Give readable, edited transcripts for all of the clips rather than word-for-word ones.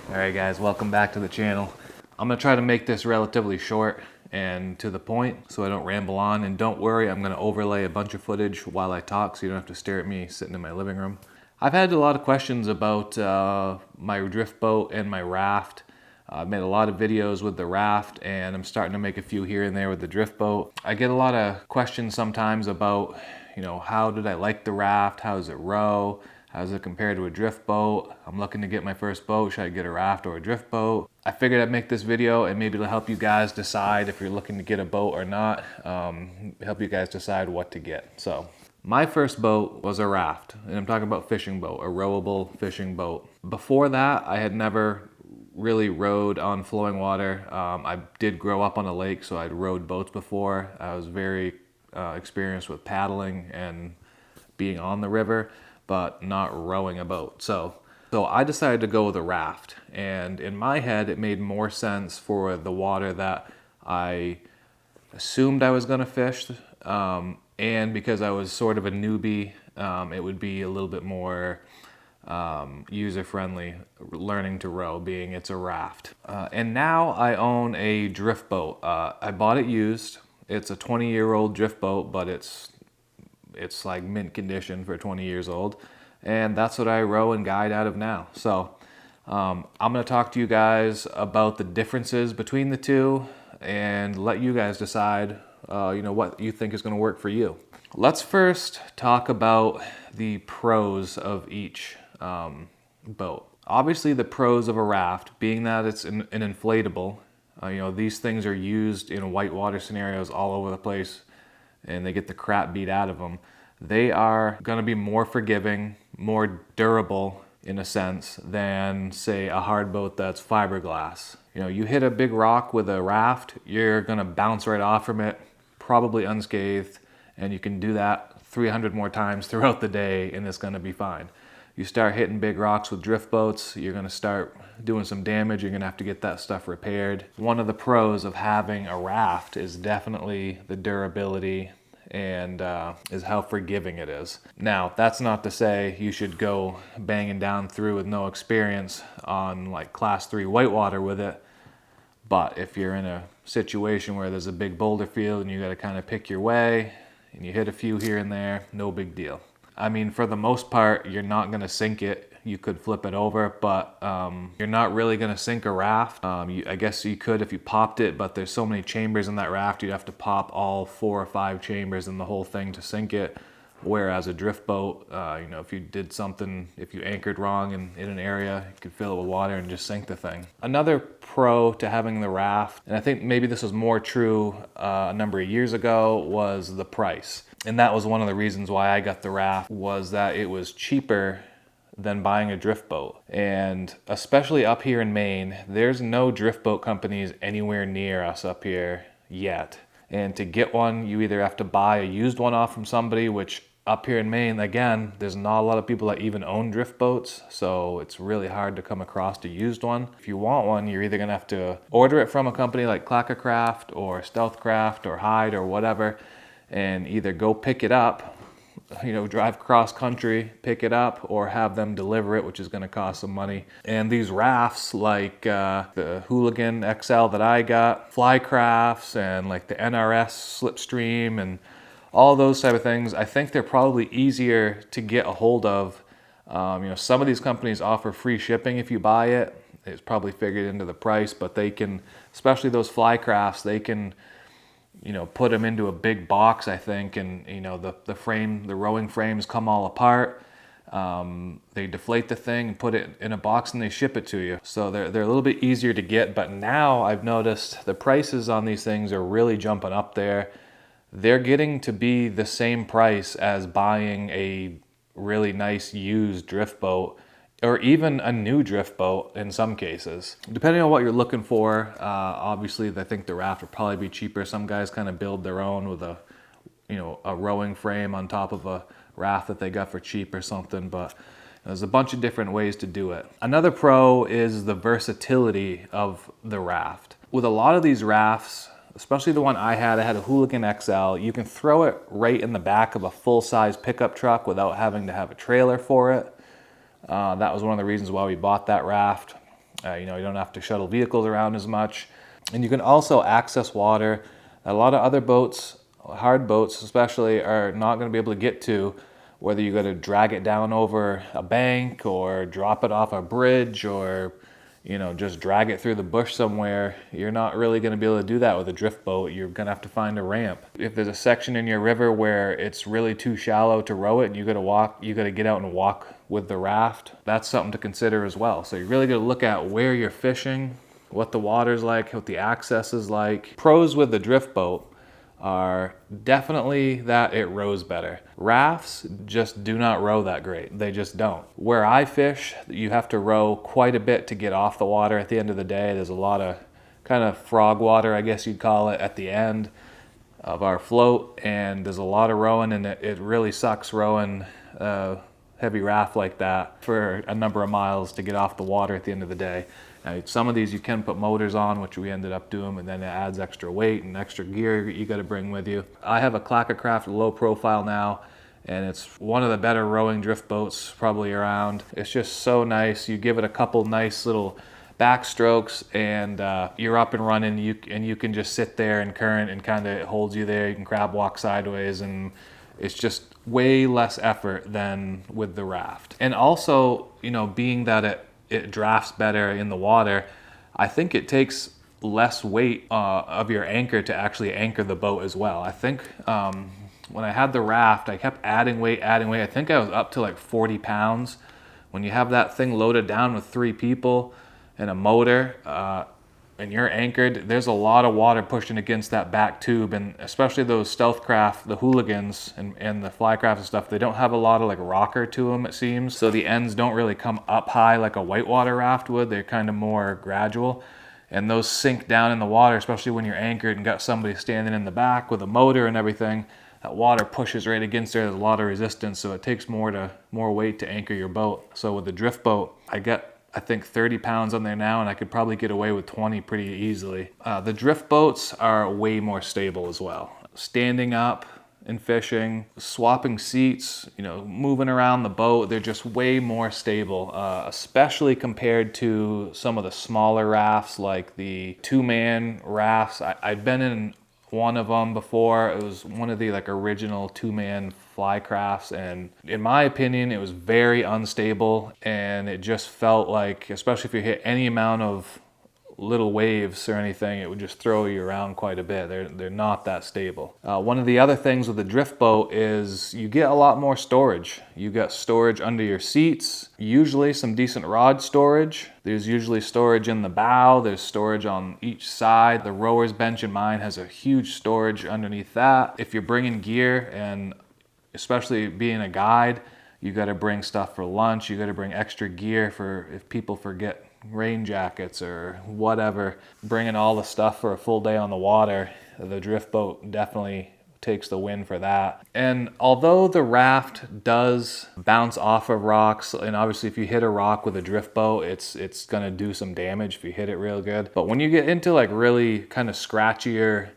Alright guys, welcome back to the channel. I'm going to try to make this relatively short and to the point so I don't ramble on. And don't worry, I'm going to overlay a bunch of footage while I talk so you don't have to stare at me sitting in my living room. I've had a lot of questions about my drift boat and my raft. I've made a lot of videos with the raft and I'm starting to make a few here and there with the drift boat. I get a lot of questions sometimes about, how did I like the raft? How does it row? How does it compare to a drift boat? I'm looking to get my first boat. Should I get a raft or a drift boat? I figured I'd make this video and maybe it'll help you guys decide if you're looking to get a boat or not. Help you guys decide what to get. So my first boat was a raft, and I'm talking about fishing boat, a rowable fishing boat. Before that, I had never really rowed on flowing water. I did grow up on a lake, so I'd rowed boats before. I was very experienced with paddling and being on the river, but not rowing a boat. So I decided to go with a raft. And in my head, it made more sense for the water that I assumed I was gonna fish. And because I was sort of a newbie, it would be a little bit more user-friendly learning to row, being it's a raft. And now I own a drift boat. I bought it used. It's a 20-year-old drift boat, but it's like mint condition for 20 years old. And that's what I row and guide out of now. So I'm gonna talk to you guys about the differences between the two and let you guys decide what you think is gonna work for you. Let's first talk about the pros of each boat. Obviously the pros of a raft, being that it's an inflatable, these things are used in whitewater scenarios all over the place and they get the crap beat out of them. They are gonna be more forgiving, more durable in a sense than say a hard boat that's fiberglass. You hit a big rock with a raft, you're gonna bounce right off from it, probably unscathed, and you can do that 300 more times throughout the day and it's gonna be fine. You start hitting big rocks with drift boats, you're gonna start doing some damage, you're gonna have to get that stuff repaired. One of the pros of having a raft is definitely the durability and is how forgiving it is. Now, that's not to say you should go banging down through with no experience on like class 3 whitewater with it. But if you're in a situation where there's a big boulder field and you gotta kind of pick your way and you hit a few here and there, no big deal. I mean, for the most part, you're not gonna sink it. You could flip it over, but you're not really gonna sink a raft. I guess you could if you popped it, but there's so many chambers in that raft, you'd have to pop all 4 or 5 chambers in the whole thing to sink it. Whereas a drift boat, if you did something, if you anchored wrong in an area, you could fill it with water and just sink the thing. Another pro to having the raft, and I think maybe this was more true a number of years ago, was the price. And that was one of the reasons why I got the raft, was that it was cheaper than buying a drift boat. And especially up here in Maine, there's no drift boat companies anywhere near us up here yet. And to get one, you either have to buy a used one off from somebody, which up here in Maine, again, there's not a lot of people that even own drift boats, so it's really hard to come across a used one. If you want one, you're either gonna have to order it from a company like Clackacraft or Stealthcraft or Hyde or whatever, and either go pick it up, drive cross country, pick it up, or have them deliver it, which is gonna cost some money. And these rafts like the Hooligan XL that I got, Flycrafts, and like the NRS Slipstream, and all those type of things, I think they're probably easier to get a hold of. Some of these companies offer free shipping if you buy it. It's probably figured into the price, but they can, especially those Flycrafts, they can put them into a big box, I think, and the rowing frames come all apart. They deflate the thing and put it in a box and they ship it to you. So they're a little bit easier to get, but now I've noticed the prices on these things are really jumping up there. They're getting to be the same price as buying a really nice used drift boat, or even a new drift boat in some cases. Depending on what you're looking for, obviously I think the raft would probably be cheaper. Some guys kind of build their own with a rowing frame on top of a raft that they got for cheap or something, but there's a bunch of different ways to do it. Another pro is the versatility of the raft. With a lot of these rafts, especially the one I had a Hooligan XL, you can throw it right in the back of a full-size pickup truck without having to have a trailer for it. That was one of the reasons why we bought that raft. You know, you don't have to shuttle vehicles around as much. And you can also access water. A lot of other boats, hard boats especially, are not going to be able to get to, whether you got to drag it down over a bank or drop it off a bridge or, you know, just drag it through the bush somewhere. You're not really going to be able to do that with a drift boat. You're going to have to find a ramp. If there's a section in your river where it's really too shallow to row it and you got to get out and walk with the raft, that's something to consider as well. So you really got to look at where you're fishing, what the water's like, what the access is like. Pros with the drift boat are definitely that it rows better. Rafts just do not row that great. They just don't. Where I fish, you have to row quite a bit to get off the water at the end of the day. There's a lot of kind of frog water, I guess you'd call it, at the end of our float, and there's a lot of rowing, and it really sucks rowing heavy raft like that for a number of miles to get off the water at the end of the day. Now, some of these you can put motors on, which we ended up doing, and then it adds extra weight and extra gear you got to bring with you. I have a Clackacraft low profile now, and it's one of the better rowing drift boats probably around. It's just so nice. You give it a couple nice little backstrokes and you're up and running. You can just sit there in current and kind of it holds you there. You can crab walk sideways, and it's just way less effort than with the raft. And also, you know, being that it drafts better in the water, I think it takes less weight of your anchor to actually anchor the boat as well. I think when I had the raft, I kept adding weight. I think I was up to like 40 pounds. When you have that thing loaded down with 3 people and a motor, and you're anchored, there's a lot of water pushing against that back tube, and especially those stealth craft, the hooligans and the flycraft and stuff, they don't have a lot of like rocker to them, it seems. So the ends don't really come up high like a whitewater raft would. They're kind of more gradual, and those sink down in the water, especially when you're anchored and got somebody standing in the back with a motor and everything. That water pushes right against there. There's a lot of resistance, so it takes more weight to anchor your boat. So with the drift boat, I think 30 pounds on there now, and I could probably get away with 20 pretty easily. The drift boats are way more stable as well. Standing up and fishing, swapping seats, you know, moving around the boat, they're just way more stable, especially compared to some of the smaller rafts like the 2-man rafts. I've been in one of them before. It was one of the like original 2-man flycrafts, and in my opinion it was very unstable, and it just felt like, especially if you hit any amount of little waves or anything, it would just throw you around quite a bit. They're not that stable. One of the other things with the drift boat is you get a lot more storage. You got storage under your seats, usually some decent rod storage. There's usually storage in the bow. There's storage on each side. The rower's bench in mine has a huge storage underneath that. If you're bringing gear, and especially being a guide, you got to bring stuff for lunch. You got to bring extra gear for if people forget rain jackets or whatever. Bringing all the stuff for a full day on the water, the drift boat definitely takes the win for that. And although the raft does bounce off of rocks, and obviously if you hit a rock with a drift boat, it's gonna do some damage if you hit it real good. But when you get into like really kind of scratchier,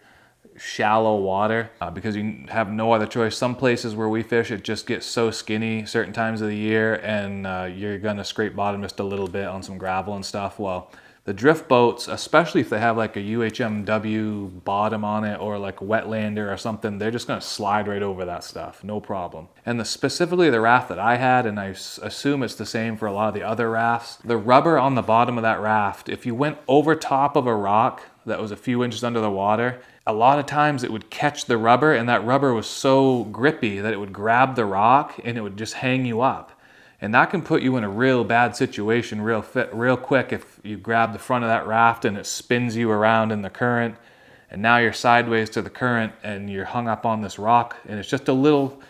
shallow water, because you have no other choice. Some places where we fish, it just gets so skinny certain times of the year, and you're gonna scrape bottom just a little bit on some gravel and stuff. Well, the drift boats, especially if they have like a UHMW bottom on it or like a wetlander or something, they're just gonna slide right over that stuff, no problem. And specifically the raft that I had, and I assume it's the same for a lot of the other rafts, the rubber on the bottom of that raft, if you went over top of a rock that was a few inches under the water, a lot of times it would catch the rubber, and that rubber was so grippy that it would grab the rock and it would just hang you up. And that can put you in a real bad situation real quick if you grab the front of that raft and it spins you around in the current, and now you're sideways to the current and you're hung up on this rock, and it's just a little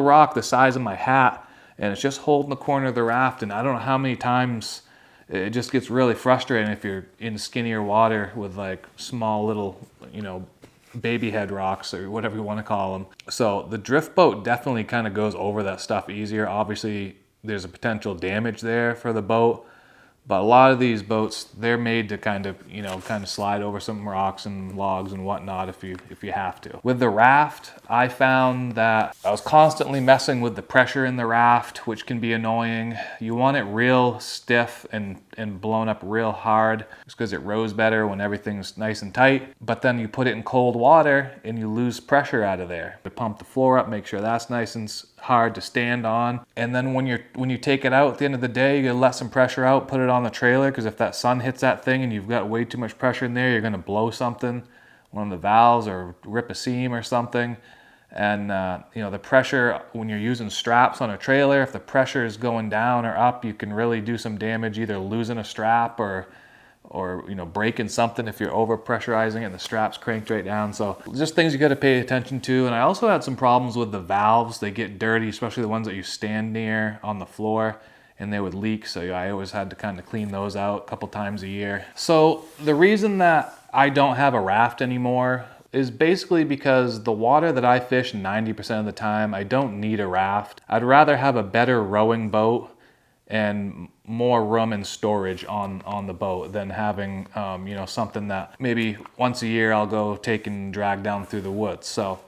rock the size of my hat, and it's just holding the corner of the raft. And I don't know how many times it just gets really frustrating if you're in skinnier water with like small little, you know, baby head rocks or whatever you want to call them. So the drift boat definitely kind of goes over that stuff easier. Obviously there's a potential damage there for the boat, But a lot of these boats, they're made to kind of slide over some rocks and logs and whatnot if you have to. With the Raft, I found that I was constantly messing with the pressure in the Raft, which can be annoying. You want it real stiff and blown up real hard, just because it rows better when everything's nice and tight. But then you put it in cold water and you lose pressure out of there. To pump the floor up, make sure that's nice and hard to stand on. And then when you take it out at the end of the day, you gotta let some pressure out, put it on the trailer, because if that sun hits that thing and you've got way too much pressure in there, you're gonna blow something, one of the valves, or rip a seam or something. And the pressure, when you're using straps on a trailer, if the pressure is going down or up, you can really do some damage, either losing a strap or breaking something if you're over pressurizing it and the strap's cranked right down. So just things you got to pay attention to. And I also had some problems with the valves. They get dirty, especially the ones that you stand near on the floor, and they would leak. So I always had to kind of clean those out a couple times a year. So the reason that I don't have a Raft anymore is basically because the water that I fish 90% of the time, I don't need a Raft. I'd rather have a better rowing boat and more room and storage on the boat than having something that maybe once a year I'll go take and drag down through the woods. So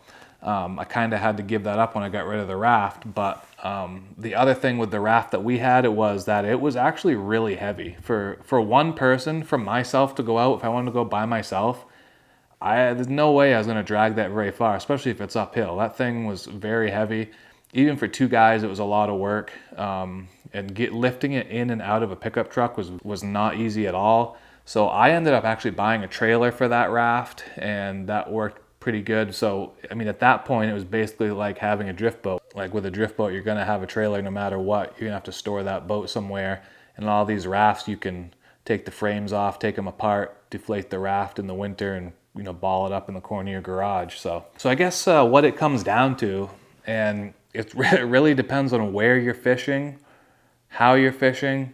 I kind of had to give that up when I got rid of the Raft. But the other thing with the Raft that we had, it was actually really heavy for one person. For myself to go out, if I wanted to go by myself, there's no way I was going to drag that very far, especially if it's uphill. That thing was very heavy. Even for two guys, it was a lot of work. And lifting it in and out of a pickup truck was not easy at all. So I ended up actually buying a trailer for that Raft, and that worked pretty good. So, I mean, at that point, it was basically like having a drift boat. Like with a drift boat, you're going to have a trailer no matter what. You're going to have to store that boat somewhere. And all these Rafts, you can take the frames off, take them apart, deflate the Raft in the winter, and ball it up in the corner of your garage. So I guess what it comes down to, and it really depends on where you're fishing, how you're fishing,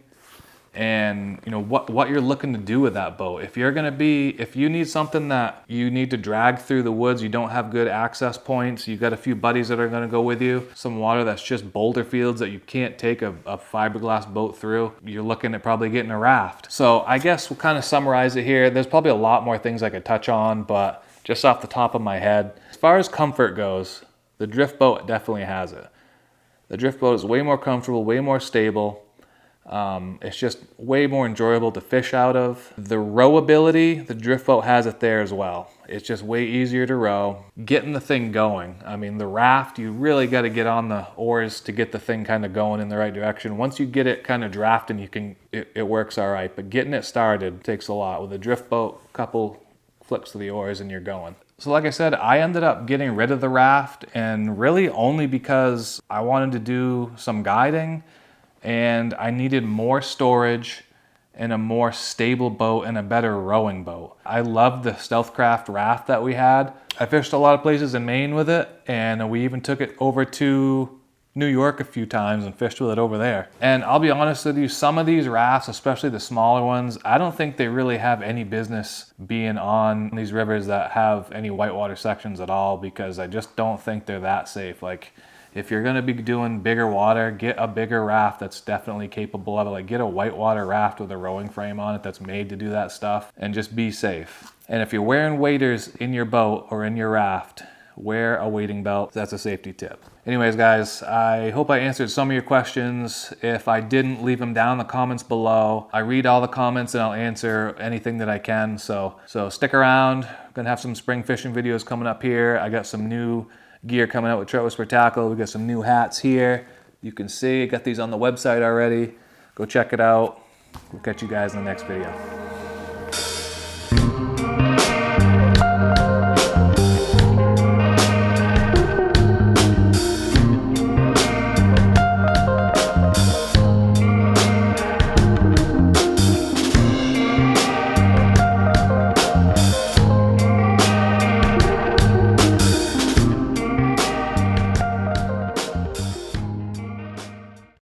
and what you're looking to do with that boat. If you need something that you need to drag through the woods, you don't have good access points, you got a few buddies that are going to go with you, some water that's just boulder fields that you can't take a fiberglass boat through, you're looking at probably getting a Raft. So I guess we'll kind of summarize it here. There's probably a lot more things I could touch on, but just off the top of my head, as far as comfort goes, the drift boat definitely has it. The drift boat is way more comfortable, way more stable. It's just way more enjoyable to fish out of. The rowability, the drift boat has it there as well. It's just way easier to row. Getting the thing going. I mean, the Raft, you really got to get on the oars to get the thing kind of going in the right direction. Once you get it kind of drafting, it works all right. But getting it started takes a lot. With a drift boat, a couple flicks of the oars and you're going. So like I said, I ended up getting rid of the Raft, and really only because I wanted to do some guiding and I needed more storage and a more stable boat and a better rowing boat. I loved the Stealthcraft Raft that we had. I fished a lot of places in Maine with it, and we even took it over to New York a few times and fished with it over there. And I'll be honest with you, some of these rafts, especially the smaller ones, I don't think they really have any business being on these rivers that have any whitewater sections at all, because I just don't think they're that safe. Like, if you're gonna be doing bigger water, get a bigger raft that's definitely capable of it. Like, get a whitewater raft with a rowing frame on it that's made to do that stuff, and just be safe. And if you're wearing waders in your boat or in your raft, wear a wading belt. That's a safety tip. Anyways, guys, I hope I answered some of your questions. If I didn't, leave them down in the comments below. I read all the comments and I'll answer anything that I can. So stick around. I'm gonna have some spring fishing videos coming up here. I got some new gear coming out with Trout for Tackle. We got some new hats here. You can see, I got these on the website already. Go check it out. We'll catch you guys in the next video.